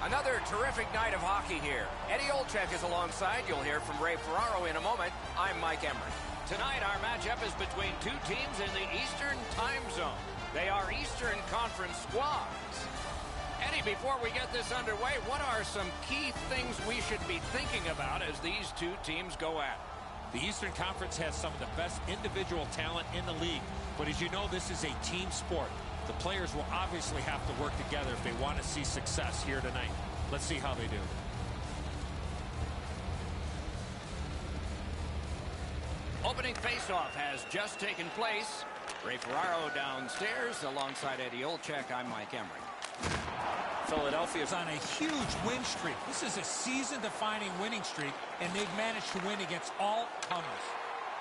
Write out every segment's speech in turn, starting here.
Another terrific night of hockey here. Eddie Olczyk is alongside. You'll hear from Ray Ferraro in a moment. I'm Mike Emery. Tonight, our matchup is between two teams in the Eastern time zone. They are Eastern Conference squads. Eddie, before we get this underway, what are some key things we should be thinking about as these two teams go at it? The Eastern Conference has some of the best individual talent in the league. But as you know, this is a team sport. The players will obviously have to work together if they want to see success here tonight. Let's see how they do. Opening faceoff has just taken place. Ray Ferraro downstairs alongside Eddie Olczyk. I'm Mike Emery. Philadelphia's on a huge win streak. This is a season-defining winning streak, and they've managed to win against all comers.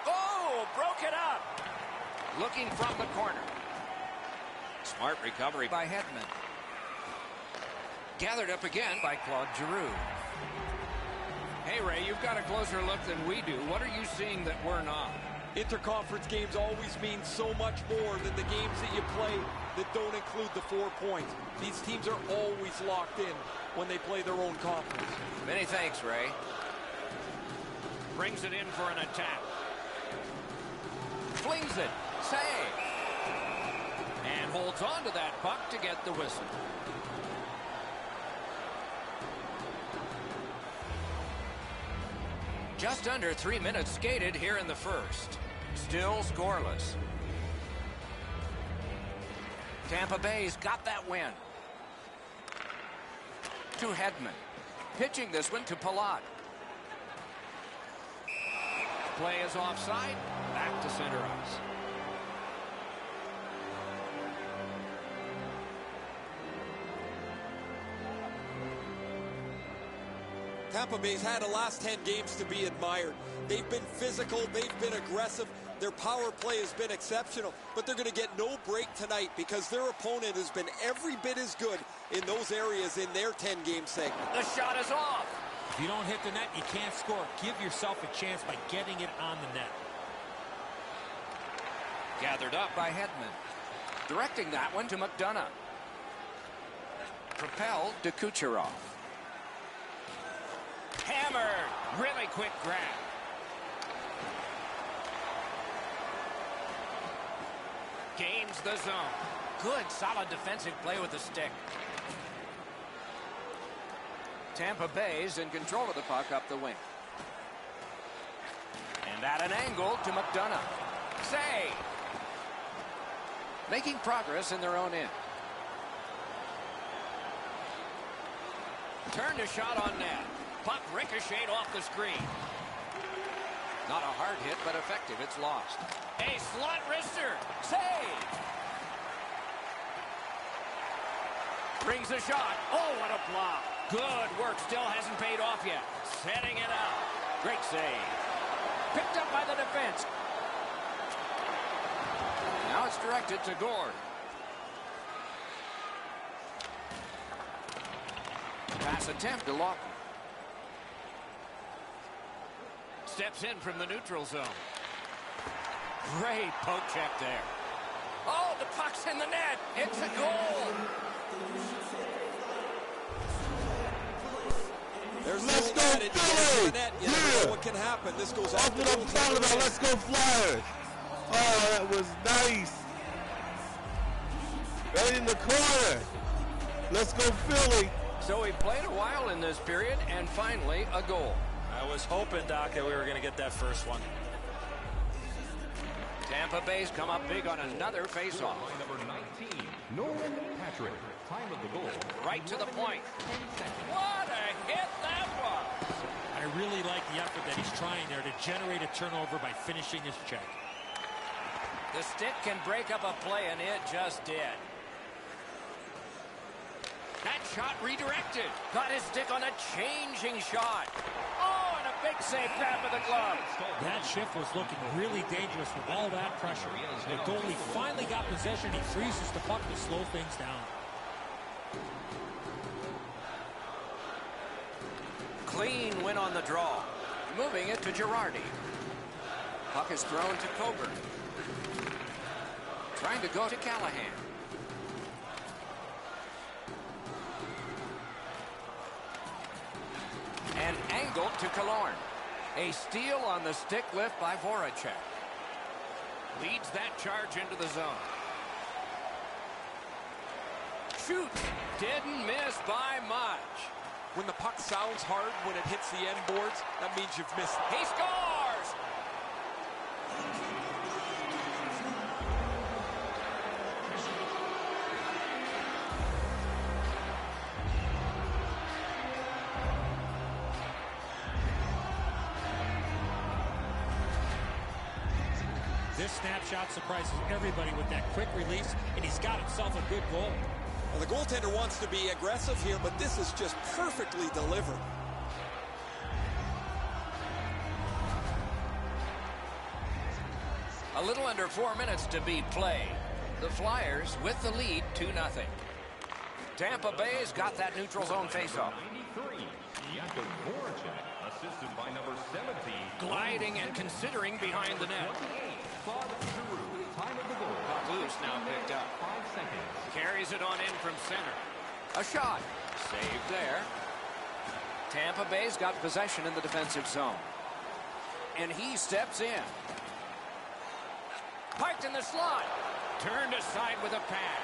Oh, broke it up. Looking from the corner. Smart recovery by Hedman. Gathered up again by Claude Giroux. Hey, Ray, you've got a closer look than we do. What are you seeing that we're not? Interconference games always mean so much more than the games that you play that don't include the 4 points. These teams are always locked in when they play their own conference. Many thanks, Ray. Brings it in for an attack. Flings it. Save. And holds on to that puck to get the whistle. Just under 3 minutes skated here in the first. Still scoreless. Tampa Bay's got that win. To Hedman. Pitching this one to Palat. Play is offside. Back to center ice. Tampa Bay's had the last 10 games to be admired. They've been physical, they've been aggressive, their power play has been exceptional, but they're going to get no break tonight because their opponent has been every bit as good in those areas in their 10-game segment. The shot is off. If you don't hit the net, you can't score. Give yourself a chance by getting it on the net. Gathered up by Hedman. Directing that one to McDonough. Propelled to Kucherov. Hammered. Really quick grab. Gains the zone. Good, solid defensive play with the stick. Tampa Bay's in control of the puck up the wing. And at an angle to McDonough. Save. Making progress in their own end. Turned a shot on net. Puck ricocheted off the screen. Not a hard hit, but effective. It's lost. A slot wrister. Save. Brings a shot. Oh, what a block. Good work. Still hasn't paid off yet. Setting it up. Great save. Picked up by the defense. Now it's directed to Gord. Pass attempt to Lawton. Steps in from the neutral zone. Great poke check there. Oh, the puck's in the net. It's a goal. Let's go Flyers! You never know what can happen. This goes off the what I'm talking about. Let's go Flyers. Oh, that was nice. Right in the corner. Let's go Philly. So we played a while in this period, and finally a goal. I was hoping, Doc, that we were going to get that first one. Tampa Bay's come up big on another faceoff. Number 19, Nolan Patrick. Time of the goal. Right to the point. What a hit that was. I really like the effort that he's trying there to generate a turnover by finishing his check. The stick can break up a play, and it just did. That shot redirected. Got his stick on a changing shot. Oh, and a big save grab with the glove. That shift was looking really dangerous with all that pressure. The goalie finally got possession. He freezes the puck to slow things down. Clean win on the draw. Moving it to Girardi. Puck is thrown to Coburn. Trying to go to Callahan. and angled to Killorn. A steal on the stick lift by Voracek. Leads that charge into the zone. Shoots. Didn't miss by much. When the puck sounds hard when it hits the end boards, that means you've missed. He scores! This snapshot surprises everybody with that quick release, and he's got himself a good goal. Well, the goaltender wants to be aggressive here, but this is just perfectly delivered. A little under 4 minutes to be played. The Flyers with the lead 2-0. Tampa Bay's got that neutral zone faceoff. Assisted by number 17. Gliding and considering behind the net. Time of the goal. Loose now picked up. 5 seconds. Carries it on in from center. A shot. Saved there. Tampa Bay's got possession in the defensive zone. And he steps in. Parked in the slot. Turned aside with a pad.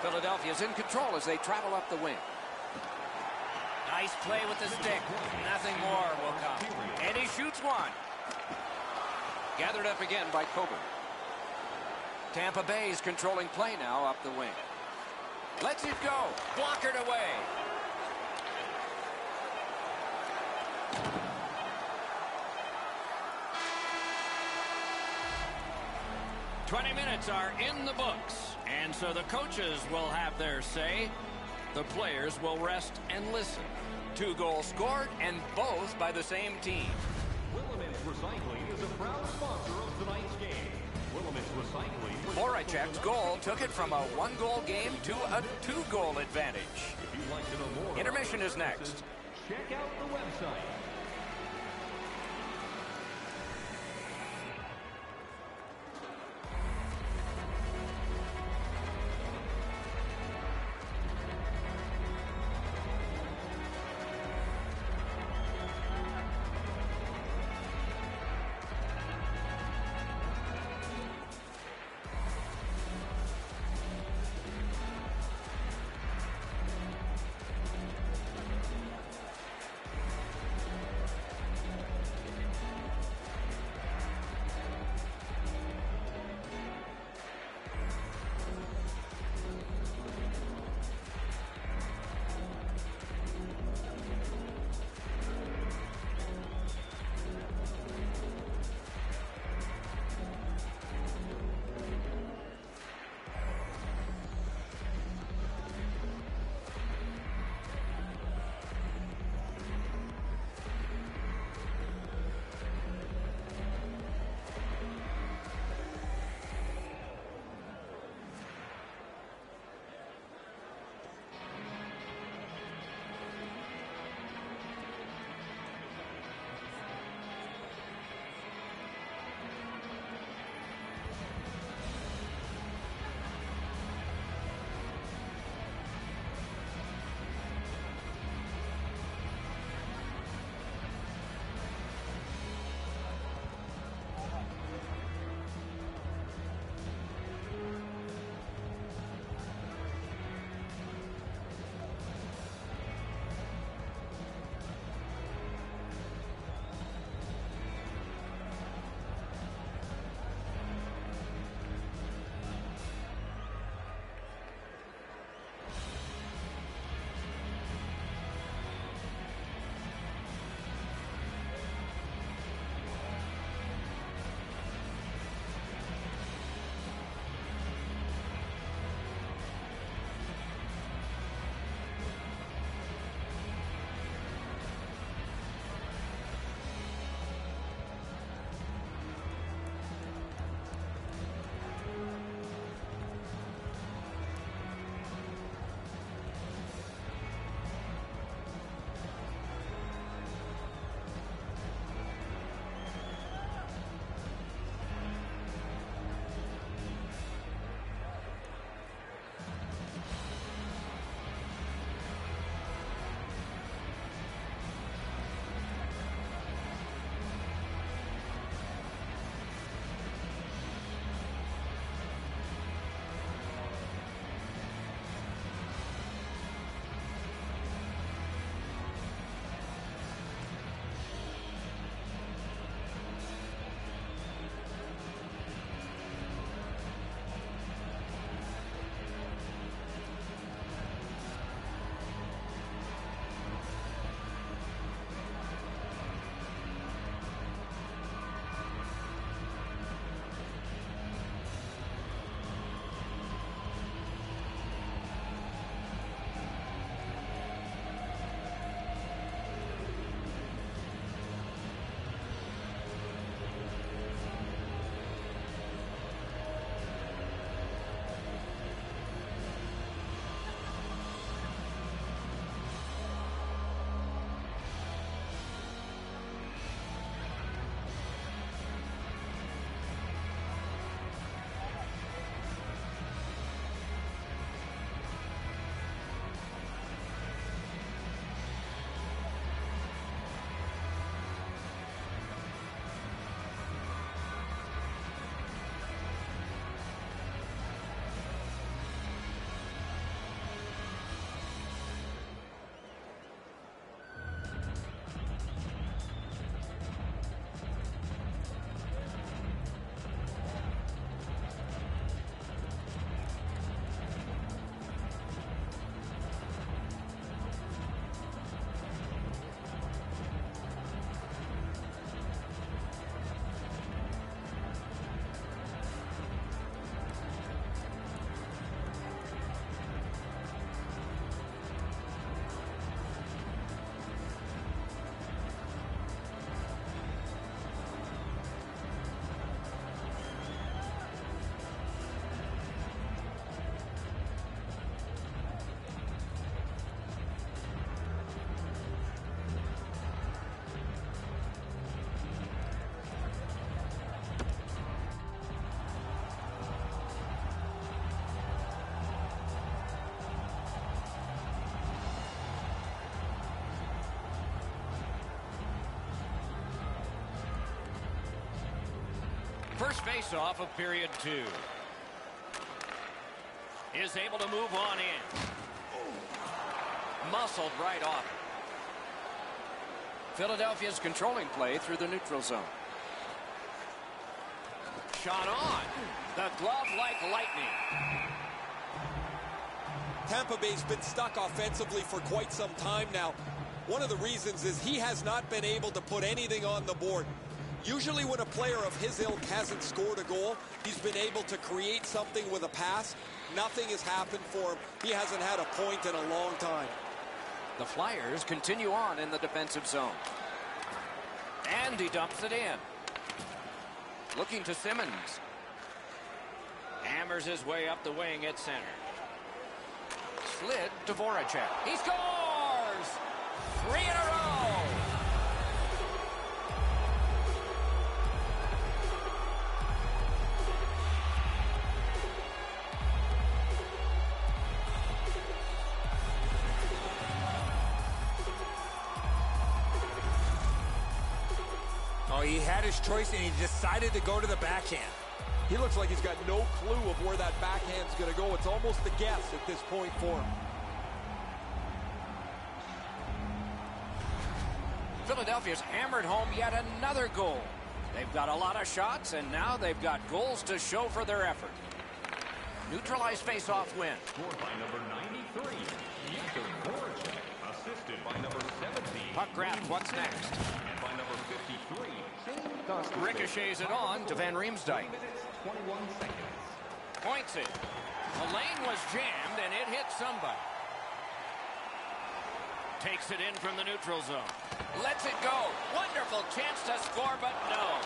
Philadelphia's in control as they travel up the wing. Nice play with the stick. Nothing more will come. And he shoots one. Gathered up again by Coburn. Tampa Bay's controlling play now up the wing. Lets it go. Blockered away. "20 minutes are in the books, and so the coaches will have their say. The players will rest and listen. 2 goals scored, and both by the same team." Willemins Recycling is a proud sponsor of tonight's game. Willemins Recycling. Voracek's goal took it from a 1-goal game to a 2-goal advantage. If you'd like to know more, Intermission is next. check out the website. First face-off of period 2. Is able to move on in. Muscled right off. Philadelphia's controlling play through the neutral zone. Shot on. The glove like lightning. Tampa Bay's been stuck offensively for quite some time now. One of the reasons is he has not been able to put anything on the board. Usually when a player of his ilk hasn't scored a goal, he's been able to create something with a pass. Nothing has happened for him. He hasn't had a point in a long time. The Flyers continue on in the defensive zone. And he dumps it in. Looking to Simmons. Hammers his way up the wing at center. Slid to Voracek. He scores! 3 in a row! Oh, he had his choice, and he decided to go to the backhand. He looks like he's got no clue of where that backhand's going to go. It's almost a guess at this point for him. Philadelphia's hammered home yet another goal. They've got a lot of shots, and now they've got goals to show for their effort. Neutralized face-off win. Scored by number 93, Voracek. Assisted by number 17. Puck grabbed. What's next? And by number 53, Ricochets it on to Van Riemsdyk. 21 seconds. Points it. The lane was jammed, and it hit somebody. Takes it in from the neutral zone. Lets it go. Wonderful chance to score, but no.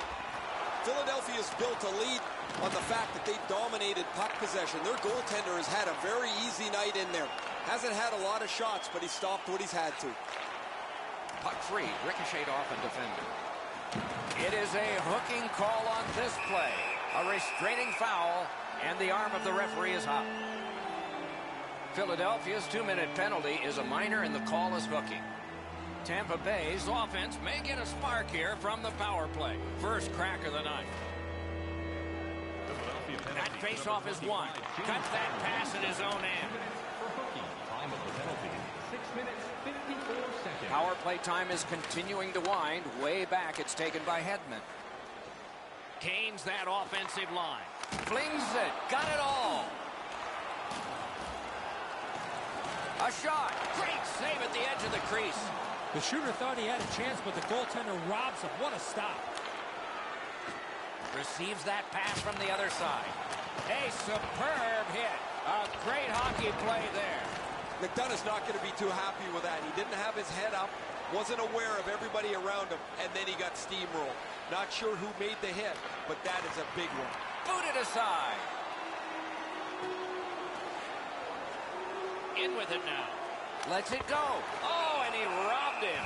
Philadelphia's built a lead on the fact that they've dominated puck possession. Their goaltender has had a very easy night in there. Hasn't had a lot of shots, but he stopped what he's had to. Puck free. Ricocheted off and defended. It is a hooking call on this play. A restraining foul, and the arm of the referee is up. Philadelphia's 2-minute penalty is a minor, and the call is hooking. Tampa Bay's offense may get a spark here from the power play. First crack of the night. That face-off is won. Cuts that pass in his own end. For hooking, time of the penalty, 6 minutes, 54 seconds. Power play time is continuing to wind. Way back, it's taken by Hedman. Gains that offensive line. Flings it. Got it all. A shot. Great save at the edge of the crease. The shooter thought he had a chance, but the goaltender robs him. What a stop. Receives that pass from the other side. A superb hit. A great hockey play there. McDonough's not going to be too happy with that. He didn't have his head up, wasn't aware of everybody around him, and then he got steamrolled. Not sure who made the hit, but that is a big one. Booted aside. In with it now. Lets it go. Oh, and he robbed him.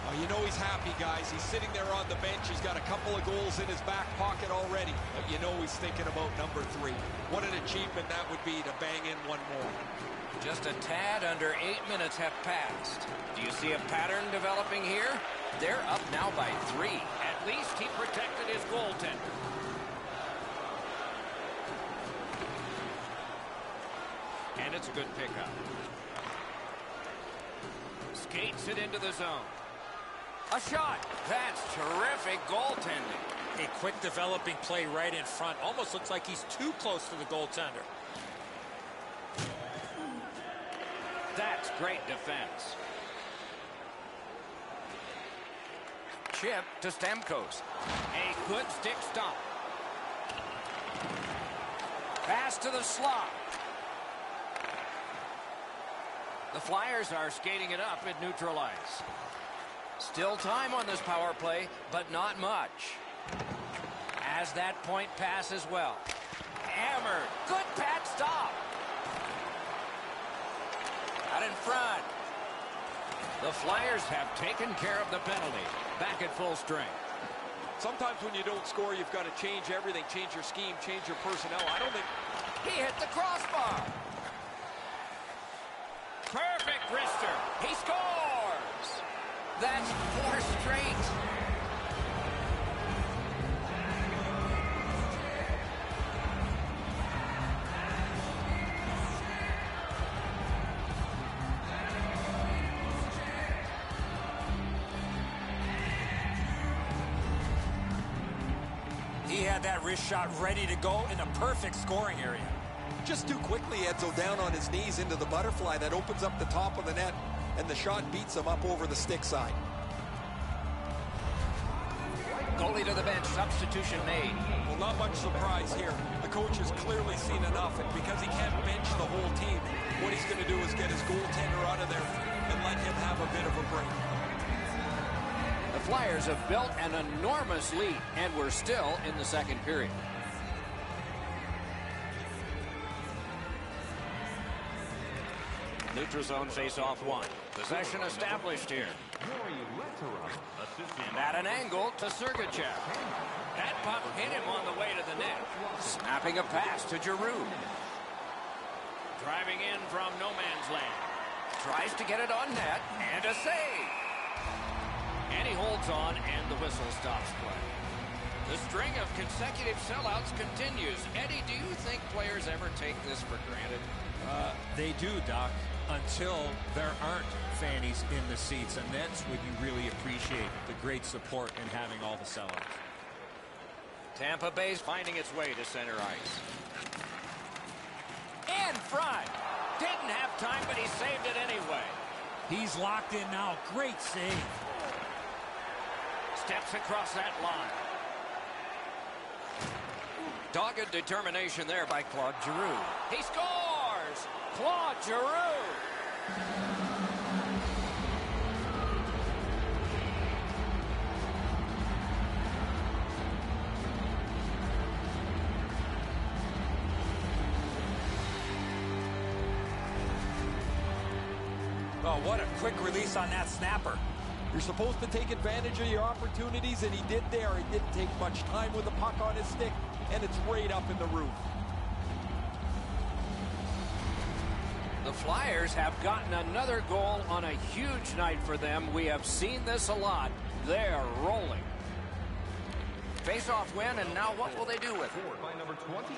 Oh, you know he's happy, guys. He's sitting there on the bench. He's got a couple of goals in his back pocket already. But you know he's thinking about number 3. What an achievement that would be to bang in one more. Just a tad under 8 minutes have passed. Do you see a pattern developing here? They're up now by 3. At least he protected his goaltender. And it's a good pickup. Skates it into the zone. A shot. That's terrific goaltending. A quick developing play right in front. Almost looks like he's too close to the goaltender. That's great defense. Chip to Stamkos. A good stick stop. Pass to the slot. The Flyers are skating it up at neutral ice. Still time on this power play, but not much. As that point pass as well. Hammered. Good pad stop. Out in front. The Flyers have taken care of the penalty. Back at full strength. Sometimes when you don't score, you've got to change everything. Change your scheme, change your personnel. I don't think... He hit the crossbar. Perfect wrister. He scores. That's 4 straight. had that wrist shot ready to go in a perfect scoring area. Just too quickly, Edzo, down on his knees into the butterfly. That opens up the top of the net, and the shot beats him up over the stick side. Goalie to the bench, substitution made. Well, not much surprise here. The coach has clearly seen enough, and because he can't bench the whole team, what he's going to do is get his goaltender out of there and let him have a bit of a break. The Flyers have built an enormous lead, and we're still in the second period. Neutral zone face-off one. Possession established here. And at an angle to Sergachev. That puck hit him on the way to the net. Snapping a pass to Giroux. Driving in from no man's land. Tries to get it on net, and a save. And he holds on, and the whistle stops play. The string of consecutive sellouts continues. Eddie, do you think players ever take this for granted? They do, Doc, until there aren't fannies in the seats, and that's when you really appreciate the great support and having all the sellouts. Tampa Bay's finding its way to center ice. In front. Didn't have time, but he saved it anyway. He's locked in now. Great save. Steps across that line. Dogged determination there by Claude Giroux. He scores! Claude Giroux! Oh, what a quick release on that snapper. You're supposed to take advantage of your opportunities, and he did there. He didn't take much time with the puck on his stick, and it's right up in the roof. The Flyers have gotten another goal on a huge night for them. We have seen this a lot. They're rolling. Face-off win, and now what will they do with it? By number 28,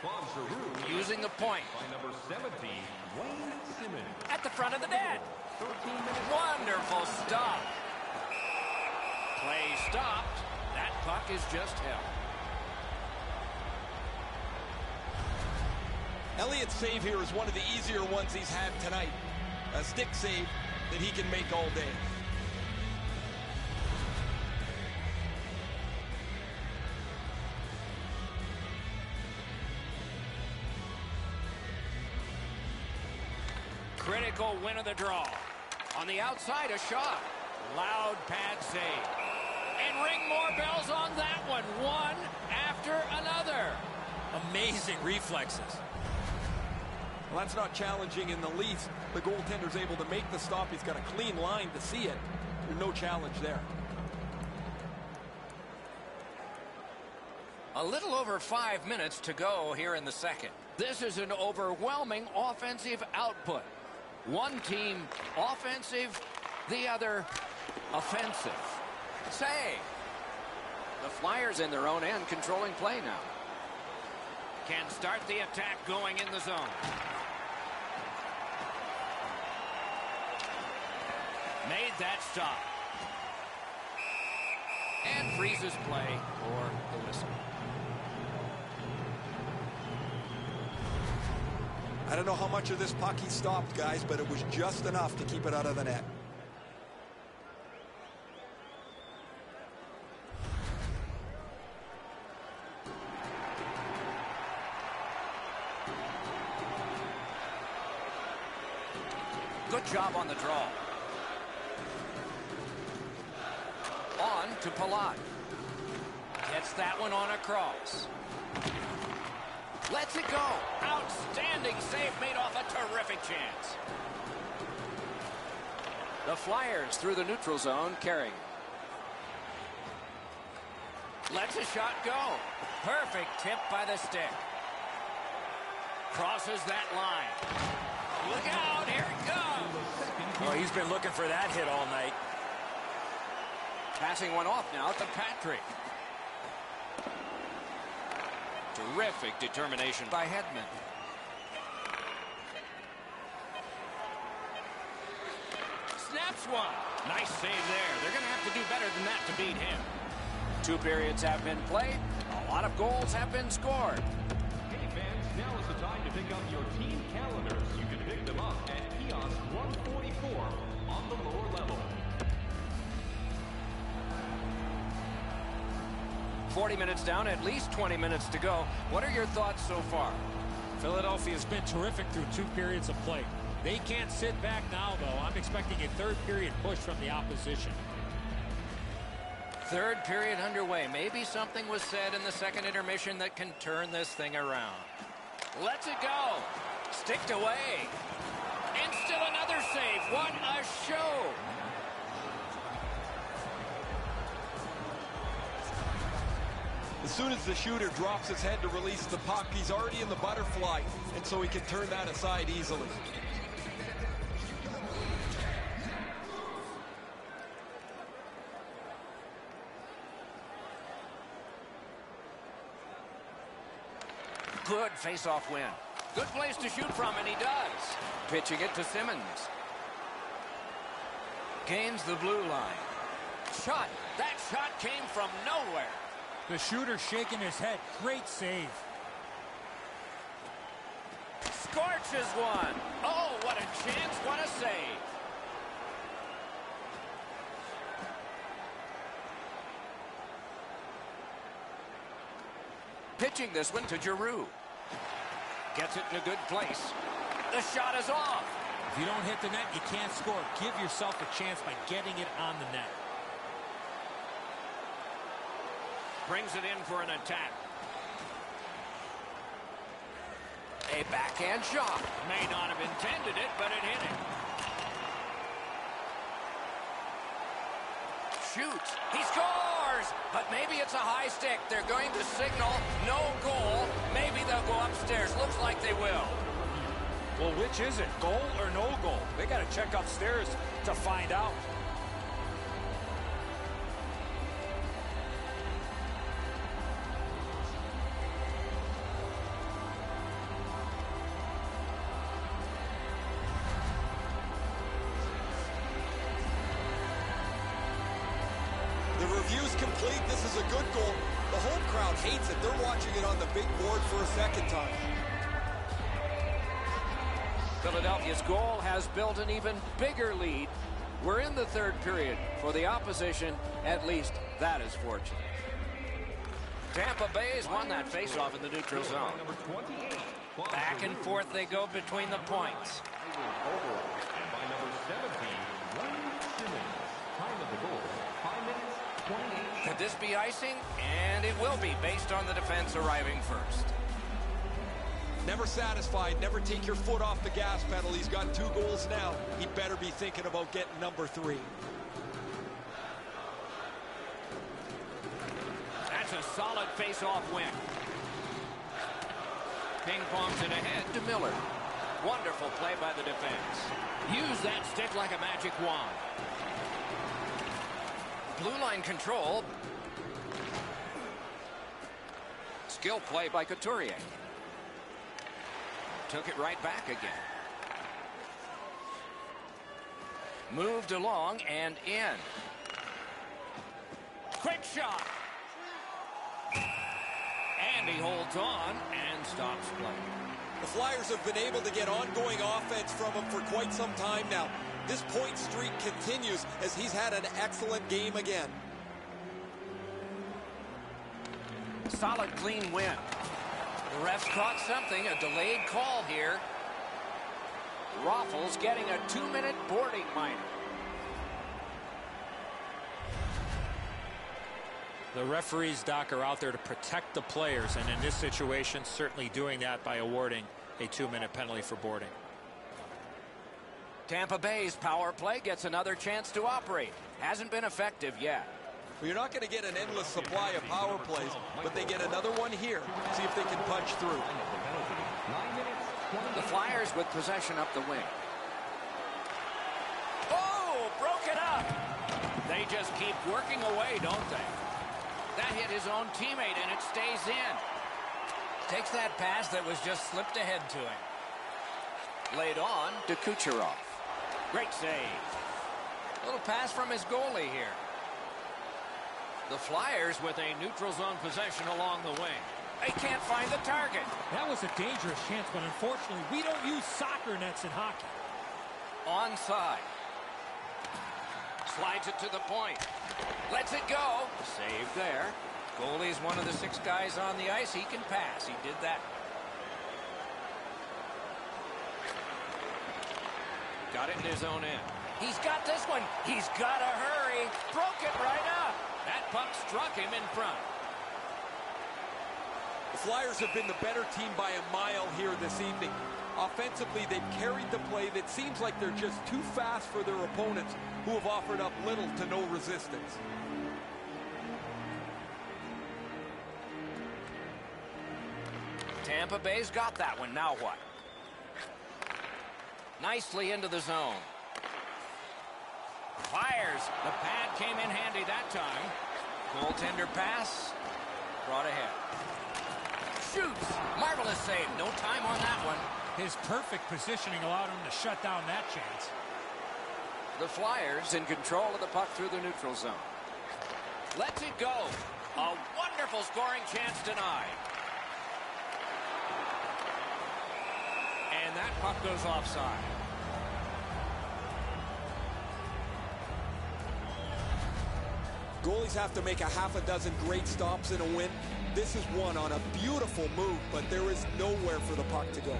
Claude Giroux. Using the point. By number 17, Wayne Simmons. At the front of the net. 13 minutes. Wonderful stop. Play stopped. That puck is just held. Elliott's save here is one of the easier ones he's had tonight. A stick save that he can make all day. Critical win of the draw. On the outside, a shot. Loud pad save. And ring more bells on that one. One after another. Amazing reflexes. Well, that's not challenging in the least. The goaltender's able to make the stop. He's got a clean line to see it. There's no challenge there. A little over 5 minutes to go here in the second. This is an overwhelming offensive output. One team offensive, the other offensive. Save. The Flyers in their own end controlling play now. Can start the attack going in the zone. Made that stop. And freezes play for the whistle. I don't know how much of this puck he stopped, guys, but it was just enough to keep it out of the net. Good job on the draw. On to Palat. Gets that one on a cross. Lets it go. Outstanding save made off a terrific chance. The Flyers through the neutral zone carrying. Lets a shot go. Perfect tip by the stick. Crosses that line. Look out, here it comes. Well, he's been looking for that hit all night. Passing one off now to Patrick. Terrific determination by Hedman. Snaps one. Nice save there. They're going to have to do better than that to beat him. 2 periods have been played. A lot of goals have been scored. Hey fans, now is the time to pick up your team calendars. You can pick them up at kiosk 144 on the lower level. 40 minutes down, at least 20 minutes to go. What are your thoughts so far? Philadelphia's been terrific through 2 periods of play. They can't sit back now, though. I'm expecting a third period push from the opposition. Third period underway. Maybe something was said in the second intermission that can turn this thing around. Lets it go. Sticked away. And still another save. What a show. As soon as the shooter drops his head to release the puck, he's already in the butterfly, and so he can turn that aside easily. Good face-off win. Good place to shoot from, and he does. Pitching it to Simmons. Gains the blue line. Shot. That shot came from nowhere. The shooter shaking his head. Great save. Scorches one. Oh, what a chance. What a save. Pitching this one to Giroux. Gets it in a good place. The shot is off. If you don't hit the net, you can't score. Give yourself a chance by getting it on the net. Brings it in for an attack. A backhand shot. May not have intended it, but it hit it. Shoots. He scores! But maybe it's a high stick. They're going to signal no goal. Maybe they'll go upstairs. Looks like they will. Well, which is it? Goal or no goal? They got to check upstairs to find out. The review's complete. This is a good goal. The home crowd hates it. They're watching it on the big board for a second time. Philadelphia's goal has built an even bigger lead. We're in the third period. For the opposition, at least that is fortunate. Tampa Bay's won that faceoff in the neutral zone. Back and forth they go between the points. And by number 17, Simmons. Time of the goal, 5 minutes, 28 seconds. Could this be icing? And it will be, based on the defense arriving first. Never satisfied. Never take your foot off the gas pedal. He's got 2 goals now. He better be thinking about getting number 3. That's a solid face-off win. Ping-pongs it ahead to Miller. Wonderful play by the defense. Use that stick like a magic wand. Blue line control. Skill play by Couturier. Took it right back again. Moved along and in. Quick shot. And he holds on and stops play. The Flyers have been able to get ongoing offense from him for quite some time now. This point streak continues as he's had an excellent game again. Solid, clean win. The refs caught something, a delayed call here. Raffles getting a 2-minute boarding minor. The referees, Doc, are out there to protect the players, and in this situation, certainly doing that by awarding a 2-minute penalty for boarding. Tampa Bay's power play gets another chance to operate. Hasn't been effective yet. Well, you're not going to get an endless supply of power plays, but they get another one here. See if they can punch through. The Flyers with possession up the wing. Oh, broke it up. They just keep working away, don't they? That hit his own teammate, and it stays in. Takes that pass that was just slipped ahead to him. Laid on to Kucherov. Great save. Little pass from his goalie here. The Flyers with a neutral zone possession along the wing. They can't find the target. That was a dangerous chance, but unfortunately, we don't use soccer nets in hockey. Onside. Slides it to the point. Lets it go. Save there. Goalie's one of the 6 guys on the ice. He can pass. He did that. Got it in his own end. He's got this one. He's got to hurry. Broke it right up. That puck struck him in front. The Flyers have been the better team by a mile here this evening. Offensively, they've carried the play that seems like they're just too fast for their opponents, who have offered up little to no resistance. Tampa Bay's got that one. Now what? Nicely into the zone. Fires. The pad came in handy that time. Goaltender pass. Brought ahead. Shoots. Marvelous save. No time on that one. His perfect positioning allowed him to shut down that chance. The Flyers in control of the puck through the neutral zone. Lets it go. A wonderful scoring chance denied. And that puck goes offside. Goalies have to make a half a dozen great stops in a win. This is one on a beautiful move, but there is nowhere for the puck to go.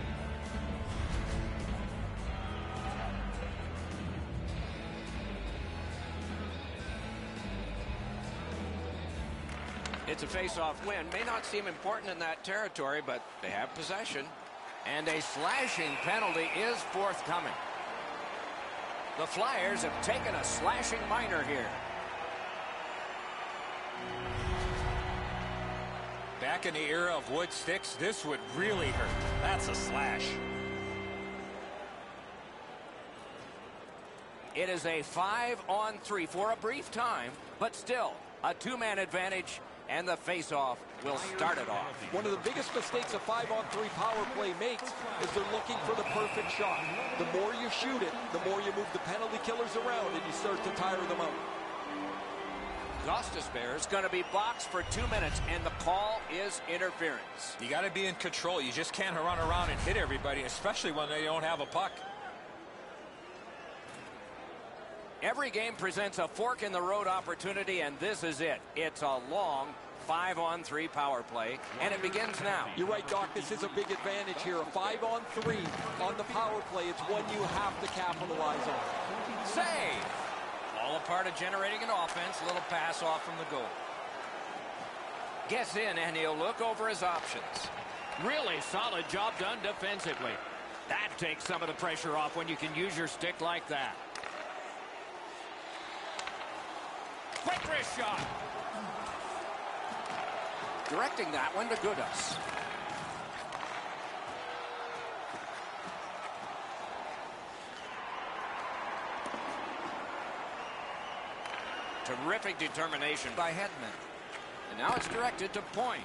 It's a face-off win. May not seem important in that territory, but they have possession. And a slashing penalty is forthcoming. The Flyers have taken a slashing minor here. Back in the era of wood sticks, this would really hurt. That's a slash. It is a 5-on-3 for a brief time, but still a 2-man advantage, and the face-off will start it off. One of the biggest mistakes a 5-on-3 power play makes is they're looking for the perfect shot. The more you shoot it, the more you move the penalty killers around, and you start to tire them out. Gostisbehere is going to be boxed for 2 minutes, and the call is interference. You got to be in control. You just can't run around and hit everybody, especially when they don't have a puck. Every game presents a fork-in-the-road opportunity, and this is it. It's a long 5-on-3 power play, and it begins now. You're right, Doc. This is a big advantage here. A 5-on-3 on the power play. It's one you have to capitalize on. Save! All a part of generating an offense. A little pass off from the goal. Gets in, and he'll look over his options. Really solid job done defensively. That takes some of the pressure off when you can use your stick like that. Quick wrist shot. Directing that one to Goodas. Terrific determination by Hedman. And now it's directed to Point.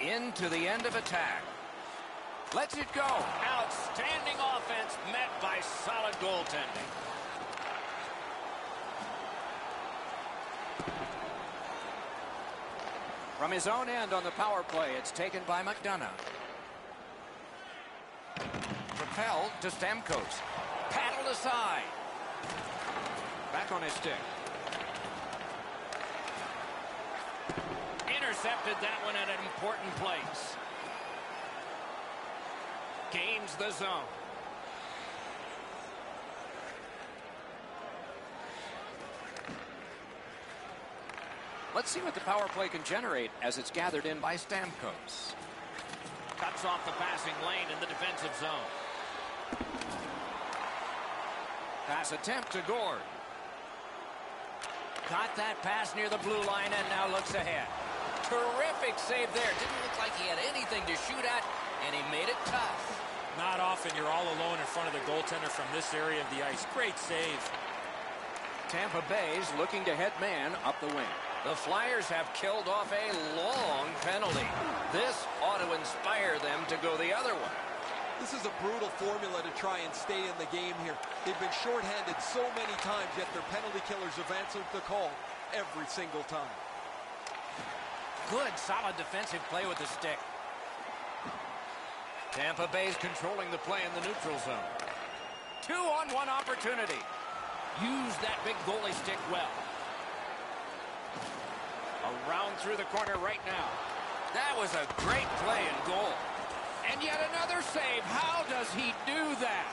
Into the end of attack. Lets it go. Outstanding offense met by solid goaltending. From his own end on the power play, it's taken by McDonough. Propelled to Stamkos. Paddled aside. Back on his stick. Intercepted that one at an important place. Gains the zone. Let's see what the power play can generate as it's gathered in by Stamkos. Cuts off the passing lane in the defensive zone. Pass attempt to Gord. Got that pass near the blue line and now looks ahead. Terrific save there. Didn't look like he had anything to shoot at, and he made it tough. Not often you're all alone in front of the goaltender from this area of the ice. Great save. Tampa Bay's looking to head man up the wing. The Flyers have killed off a long penalty. This ought to inspire them to go the other way. This is a brutal formula to try and stay in the game here. They've been shorthanded so many times, yet their penalty killers have answered the call. every single time. Good, solid defensive play with the stick. Tampa Bay's controlling the play in the neutral zone. 2-on-1 opportunity. Use that big goalie stick well. Around through the corner right now. That was a great play in goal. And yet another save. How does he do that?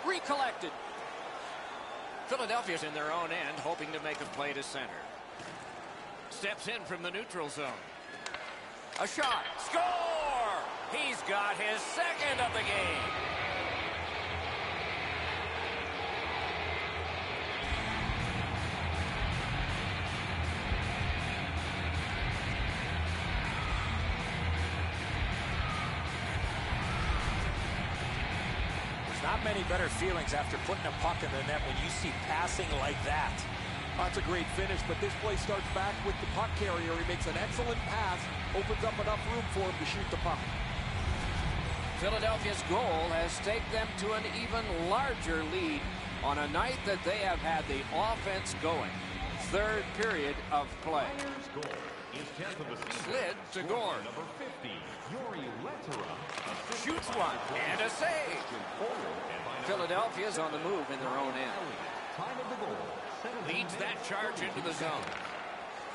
Recollected. Philadelphia's in their own end, hoping to make a play to center. Steps in from the neutral zone. A shot. Score! He's got his second of the game. Not many better feelings after putting a puck in the net when you see passing like that. That's a great finish, but this play starts back with the puck carrier. He makes an excellent pass, opens up enough room for him to shoot the puck. Philadelphia's goal has taken them to an even larger lead on a night that they have had the offense going. Third period of play. Slid to Gord. Shoots one and a save. Philadelphia's on the move in their own end. Leads that charge into the zone.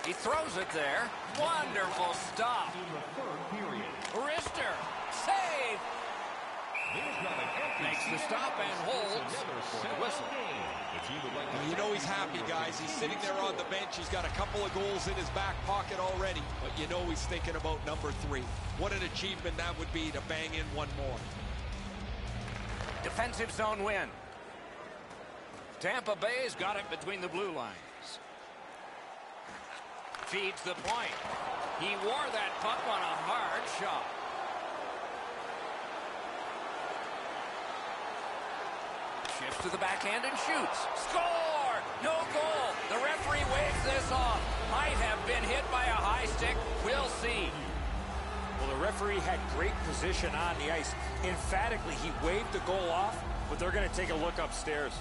He throws it there. Wonderful stop. Wrister. Save. Makes the stop and holds for the whistle. You know he's happy, guys. He's sitting there on the bench. He's got a couple of goals in his back pocket already. But you know he's thinking about number 3. What an achievement that would be to bang in one more. Defensive zone win. Tampa Bay's got it between the blue lines. Feeds the point. He wore that puck on a hard shot. Shifts to the backhand and shoots. Score! No goal. The referee waves this off. Might have been hit by a high stick. We'll see. Well, the referee had great position on the ice. Emphatically, he waved the goal off, but they're going to take a look upstairs.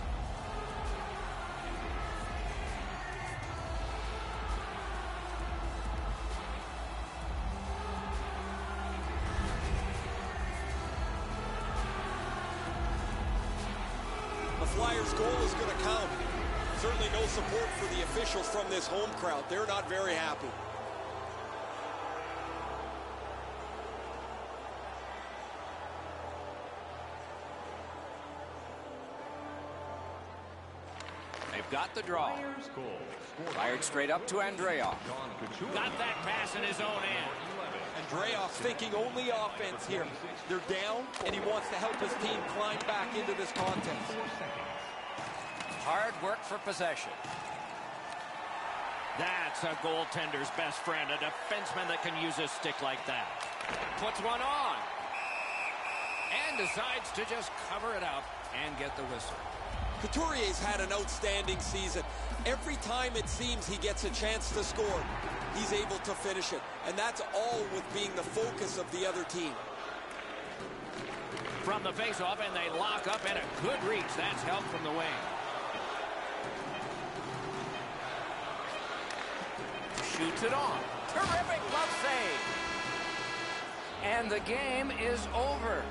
The Flyers' goal is going to count. Certainly no support for the officials from this home crowd. They're not very happy. They've got the draw. Fired straight up to Andreoff. Got that pass in his own end. Andreoff thinking only offense here. They're down, and he wants to help his team climb back into this contest. Hard work for possession. That's a goaltender's best friend, a defenseman that can use a stick like that. Puts one on. And decides to just cover it up and get the whistle. Couturier's had an outstanding season. Every time it seems he gets a chance to score, he's able to finish it. And that's all with being the focus of the other team. From the face-off, and they lock up, and a good reach. That's help from the wing. Shoots it on. Terrific glove save. And the game is over.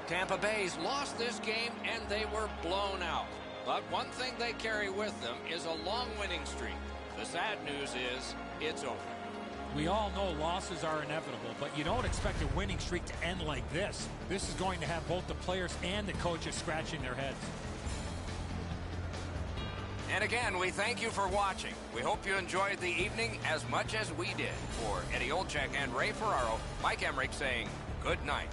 Tampa Bay's lost this game, and they were blown out. But one thing they carry with them is a long winning streak. The sad news is, it's over. We all know losses are inevitable, but you don't expect a winning streak to end like this. This is going to have both the players and the coaches scratching their heads. And again, we thank you for watching. We hope you enjoyed the evening as much as we did. For Eddie Olczyk and Ray Ferraro, Mike Emmerich saying good night.